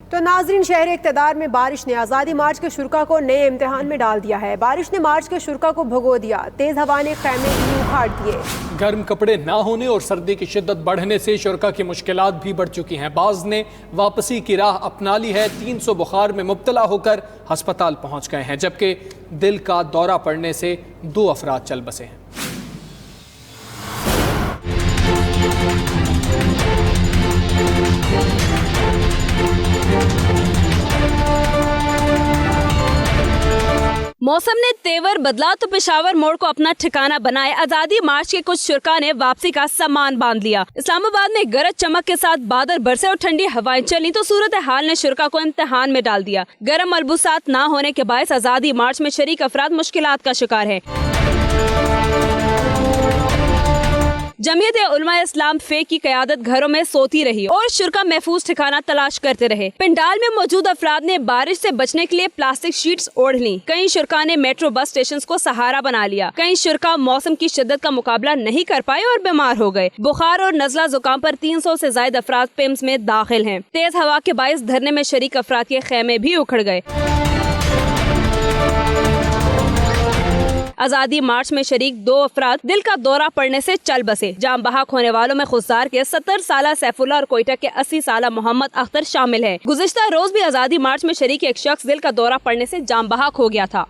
तो नाजरीन, शहर इक़्तिदार में बारिश ने आज़ादी मार्च के शुरा को नए इम्तिहान में डाल दिया है। बारिश ने मार्च के शुरा को भगो दिया। तेज़ हवा ने खैमे उखाड़ दिए। गर्म कपड़े ना होने और सर्दी की शिद्दत बढ़ने से शुरा की मुश्किलात भी बढ़ चुकी हैं। बाज़ ने वापसी की राह अपना ली है। 300 बुखार में मुब्तला होकर हस्पताल पहुँच गए हैं, जबकि दिल का दौरा पड़ने से 2 अफराद चल बसे हैं। मौसम ने तेवर बदला तो पेशावर मोड़ को अपना ठिकाना बनाए आजादी मार्च के कुछ शुरा ने वापसी का सामान बांध लिया। इस्लामाबाद में गरज चमक के साथ बादल बरसे और ठंडी हवाएं चली तो सूरत हाल ने शुरा को इम्तिहान में डाल दिया। गर्म मलबूसात ना होने के बायस आजादी मार्च में शरीक अफराद मुश्किलात का शिकार है। जमीयत उलमा इस्लाम फे की क़यादत घरों में सोती रही और शुरा महफूज ठिकाना तलाश करते रहे। पंडाल में मौजूद अफराद ने बारिश से बचने के लिए प्लास्टिक शीट्स ओढ़ ली। कई शुरा ने मेट्रो बस स्टेशन को सहारा बना लिया। कई शुरा मौसम की शिद्दत का मुकाबला नहीं कर पाए और बीमार हो गए। बुखार और नज़ला जुकाम पर 300 से ज्यादा अफराद पिम्स में दाखिल हैं। तेज हवा के बायस धरने में शरीक अफराद के खेमे भी उखड़ गए। आजादी मार्च में शरीक 2 अफराद दिल का दौरा पड़ने से चल बसे। जाम बहक होने वालों में खुददार के 70 साला सैफुल्ला और कोयटा के 80 साला मोहम्मद अख्तर शामिल है। गुज़िश्ता रोज भी आजादी मार्च में शरीक एक शख्स दिल का दौरा पड़ने से जाम बहक हो गया था।